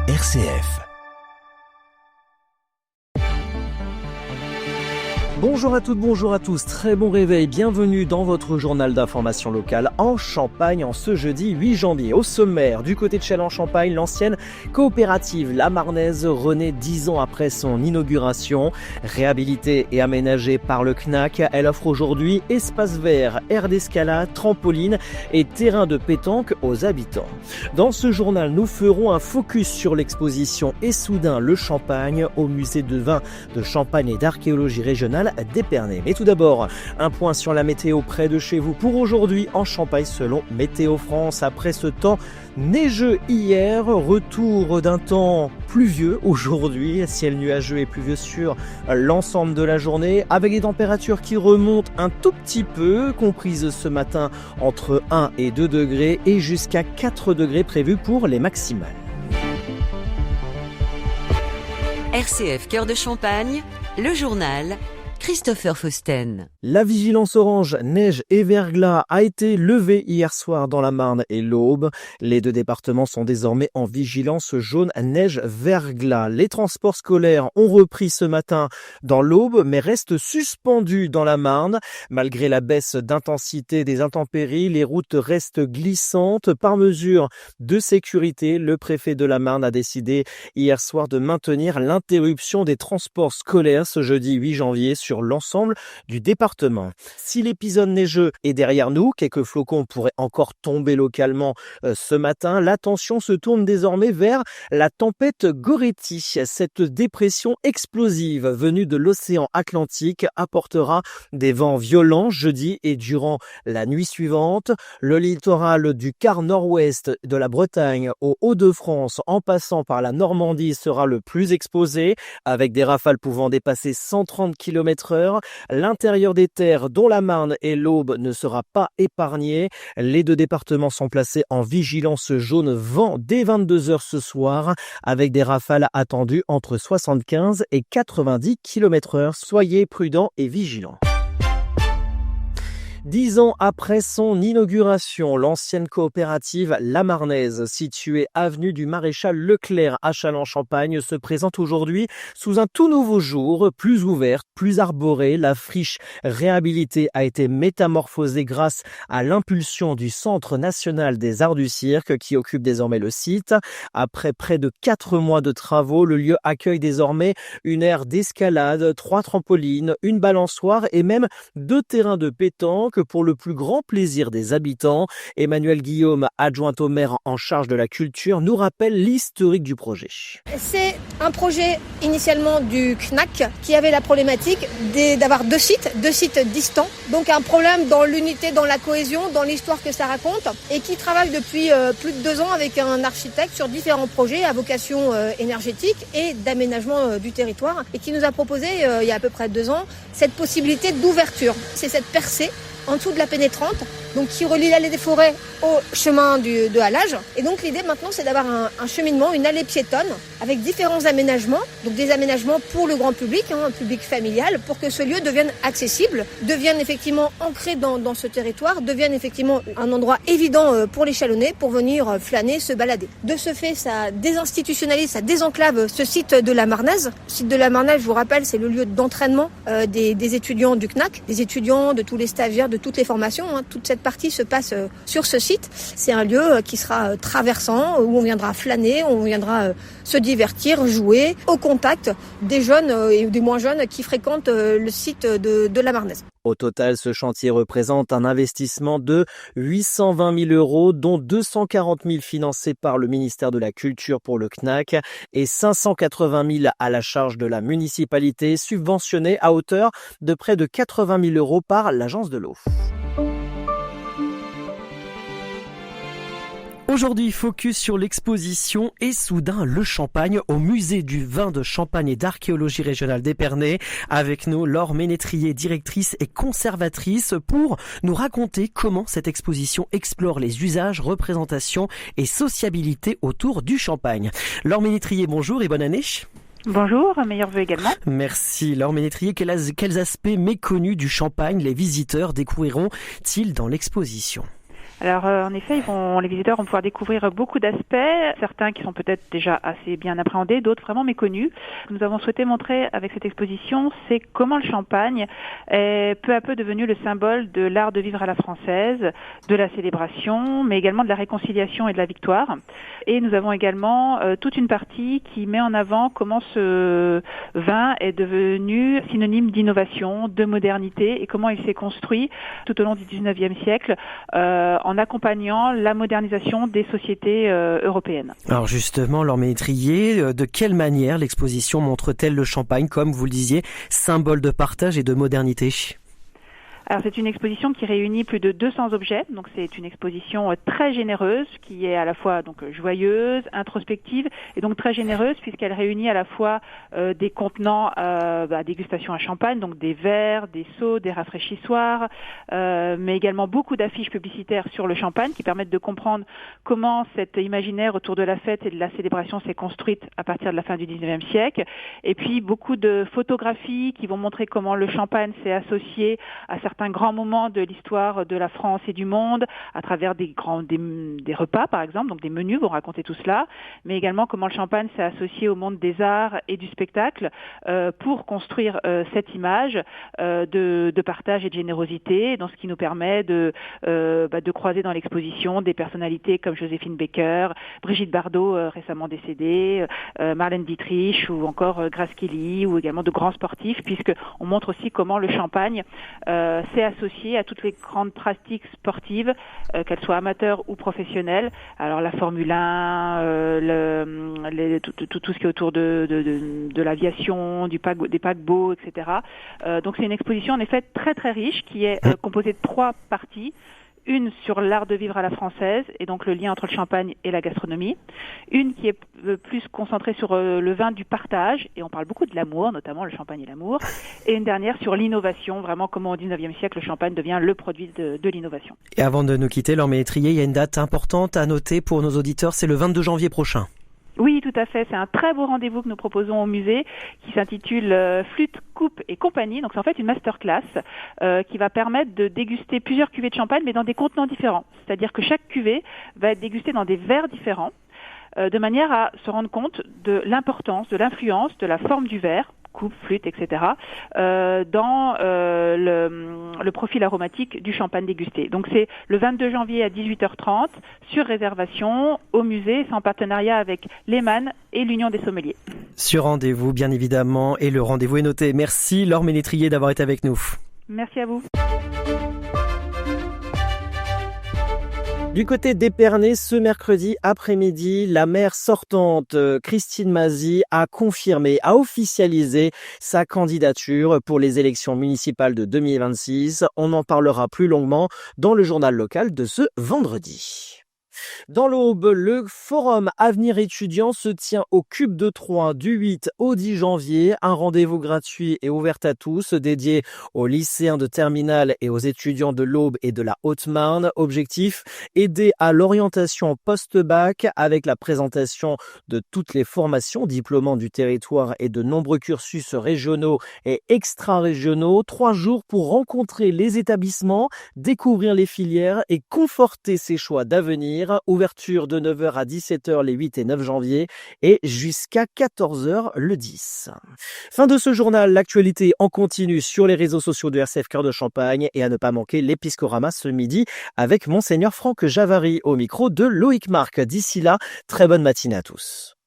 RCF. Bonjour à toutes, bonjour à tous, très bon réveil, bienvenue dans votre journal d'information locale en Champagne en ce jeudi 8 janvier. Au sommaire, du côté de Châlons-Champagne, l'ancienne coopérative La Marnaise renaît 10 ans après son inauguration. Réhabilitée et aménagée par le CNAC, elle offre aujourd'hui espace vert, aire d'escalade, trampoline et terrain de pétanque aux habitants. Dans ce journal, nous ferons un focus sur l'exposition Et soudain le Champagne au musée de vin de Champagne et d'archéologie régionale d'Épernay. Mais tout d'abord, un point sur la météo près de chez vous pour aujourd'hui en Champagne selon Météo France. Après ce temps neigeux hier, retour d'un temps pluvieux aujourd'hui, ciel nuageux et pluvieux sur l'ensemble de la journée avec des températures qui remontent un tout petit peu, comprises ce matin entre 1 et 2 degrés et jusqu'à 4 degrés prévus pour les maximales. RCF Cœur de Champagne, le journal Christopher Fausten. La vigilance orange, neige et verglas a été levée hier soir dans la Marne et l'Aube. Les deux départements sont désormais en vigilance jaune, neige, verglas. Les transports scolaires ont repris ce matin dans l'Aube, mais restent suspendus dans la Marne. Malgré la baisse d'intensité des intempéries, les routes restent glissantes. Par mesure de sécurité, le préfet de la Marne a décidé hier soir de maintenir l'interruption des transports scolaires ce jeudi 8 janvier sur l'ensemble du département. Si l'épisode neigeux est derrière nous, quelques flocons pourraient encore tomber localement ce matin, l'attention se tourne désormais vers la tempête Goretti. Cette dépression explosive venue de l'océan Atlantique apportera des vents violents jeudi et durant la nuit suivante. Le littoral du quart nord-ouest de la Bretagne aux Hauts-de-France en passant par la Normandie sera le plus exposé avec des rafales pouvant dépasser 130 km/h. L'intérieur des terres, dont la Marne et l'Aube, ne sera pas épargné. Les deux départements sont placés en vigilance jaune vent dès 22h ce soir, avec des rafales attendues entre 75 et 90 km/h. Soyez prudents et vigilants. 10 ans après son inauguration, l'ancienne coopérative La Marnaise, située avenue du Maréchal Leclerc à Châlons-Champagne, se présente aujourd'hui sous un tout nouveau jour, plus ouverte, plus arborée. La friche réhabilitée a été métamorphosée grâce à l'impulsion du Centre national des arts du cirque qui occupe désormais le site. Après près de 4 mois de travaux, le lieu accueille désormais une aire d'escalade, 3 trampolines, une balançoire et même 2 terrains de pétanque pour le plus grand plaisir des habitants. Emmanuel Guillaume, adjointe au maire en charge de la culture, nous rappelle l'historique du projet. C'est un projet initialement du CNAC qui avait la problématique d'avoir deux sites distants. Donc un problème dans l'unité, dans la cohésion, dans l'histoire que ça raconte et qui travaille depuis plus de 2 ans avec un architecte sur différents projets à vocation énergétique et d'aménagement du territoire et qui nous a proposé il y a à peu près 2 ans cette possibilité d'ouverture. C'est cette percée en dessous de la pénétrante, donc qui relie l'allée des forêts au chemin de halage. Et donc l'idée maintenant c'est d'avoir un cheminement, une allée piétonne avec différents aménagements, donc des aménagements pour le grand public, un public familial, pour que ce lieu devienne accessible, devienne effectivement ancré dans ce territoire, devienne effectivement un endroit évident pour les Chalonnais pour venir flâner, se balader. De ce fait, ça désinstitutionnalise, ça désenclave ce site de la Marnaise. Le site de la Marnaise, je vous rappelle, c'est le lieu d'entraînement des étudiants du CNAC, des étudiants, de tous les stagiaires, de toutes les formations. Toute cette partie se passe sur ce site. C'est un lieu qui sera traversant, où on viendra flâner, où on viendra se divertir, jouer, au contact des jeunes et des moins jeunes qui fréquentent le site de la Marnaise. Au total, ce chantier représente un investissement de 820 000 €, dont 240 000 financés par le ministère de la Culture pour le CNAC et 580 000 à la charge de la municipalité, subventionnée à hauteur de près de 80 000 € par l'Agence de l'eau. Aujourd'hui, focus sur l'exposition Et soudain le Champagne au musée du vin de Champagne et d'archéologie régionale d'Épernay. Avec nous, Laure Ménétrier, directrice et conservatrice, pour nous raconter comment cette exposition explore les usages, représentations et sociabilité autour du champagne. Laure Ménétrier, bonjour et bonne année. Bonjour, meilleurs vœux également. Merci. Laure Ménétrier, quels aspects méconnus du champagne les visiteurs découvriront-ils dans l'exposition ? Alors en effet, les visiteurs vont pouvoir découvrir beaucoup d'aspects, certains qui sont peut-être déjà assez bien appréhendés, d'autres vraiment méconnus. Ce que nous avons souhaité montrer avec cette exposition, c'est comment le champagne est peu à peu devenu le symbole de l'art de vivre à la française, de la célébration, mais également de la réconciliation et de la victoire. Et nous avons également toute une partie qui met en avant comment ce vin est devenu synonyme d'innovation, de modernité et comment il s'est construit tout au long du 19e siècle en accompagnant la modernisation des sociétés européennes. Alors justement, Laure Ménétrier, de quelle manière l'exposition montre-t-elle le champagne comme, vous le disiez, symbole de partage et de modernité ? Alors c'est une exposition qui réunit plus de 200 objets, donc c'est une exposition très généreuse qui est à la fois donc joyeuse, introspective et donc très généreuse puisqu'elle réunit à la fois des contenants à dégustation à champagne, donc des verres, des seaux, des rafraîchissoirs, mais également beaucoup d'affiches publicitaires sur le champagne qui permettent de comprendre comment cet imaginaire autour de la fête et de la célébration s'est construite à partir de la fin du 19e siècle, et puis beaucoup de photographies qui vont montrer comment le champagne s'est associé à certains grands moments de l'histoire de la France et du monde, à travers des repas par exemple, donc des menus vont raconter tout cela, mais également comment le champagne s'est associé au monde des arts et du spectacle pour construire cette image de partage et de générosité, dans ce qui nous permet de croiser dans l'exposition des personnalités comme Joséphine Baker, Brigitte Bardot récemment décédée, Marlène Dietrich ou encore Grace Kelly, ou également de grands sportifs, puisqu'on montre aussi comment le champagne s'est associé à toutes les grandes pratiques sportives, qu'elles soient amateurs ou professionnelles. Alors la Formule 1, tout ce qui est autour de l'aviation, des paquebots, etc. Donc c'est une exposition en effet très très riche qui est composée de 3 parties. Une sur l'art de vivre à la française et donc le lien entre le champagne et la gastronomie. Une qui est plus concentrée sur le vin du partage et on parle beaucoup de l'amour, notamment le champagne et l'amour. Et une dernière sur l'innovation, vraiment comment au 19e siècle le champagne devient le produit de l'innovation. Et avant de nous quitter, Laure Ménétrier, il y a une date importante à noter pour nos auditeurs, c'est le 22 janvier prochain. Oui, tout à fait. C'est un très beau rendez-vous que nous proposons au musée qui s'intitule Flûte, Coupe et compagnie. Donc c'est en fait une masterclass qui va permettre de déguster plusieurs cuvées de champagne mais dans des contenants différents. C'est-à-dire que chaque cuvée va être dégustée dans des verres différents de manière à se rendre compte de l'importance, de l'influence, de la forme du verre, coupe, flûte, etc., dans le profil aromatique du champagne dégusté. Donc c'est le 22 janvier à 18h30 sur réservation au musée, c'est en partenariat avec l'EMAN et l'Union des sommeliers. Sur rendez-vous, bien évidemment, et le rendez-vous est noté. Merci Laure Ménétrier d'avoir été avec nous. Merci à vous. Du côté d'Épernay, ce mercredi après-midi, la maire sortante, Christine Mazy, a officialisé sa candidature pour les élections municipales de 2026. On en parlera plus longuement dans le journal local de ce vendredi. Dans l'Aube, le forum Avenir étudiant se tient au Cube de Troyes du 8 au 10 janvier. Un rendez-vous gratuit et ouvert à tous, dédié aux lycéens de terminale et aux étudiants de l'Aube et de la Haute-Marne. Objectif, aider à l'orientation post-bac avec la présentation de toutes les formations diplômantes du territoire et de nombreux cursus régionaux et extra-régionaux. 3 jours pour rencontrer les établissements, découvrir les filières et conforter ses choix d'avenir. Ouverture de 9h à 17h les 8 et 9 janvier et jusqu'à 14h le 10. Fin de ce journal, l'actualité en continu sur les réseaux sociaux de RCF Cœur de Champagne et à ne pas manquer l'Épiscorama ce midi avec Monseigneur Franck Javary au micro de Loïc Marc. D'ici là, très bonne matinée à tous.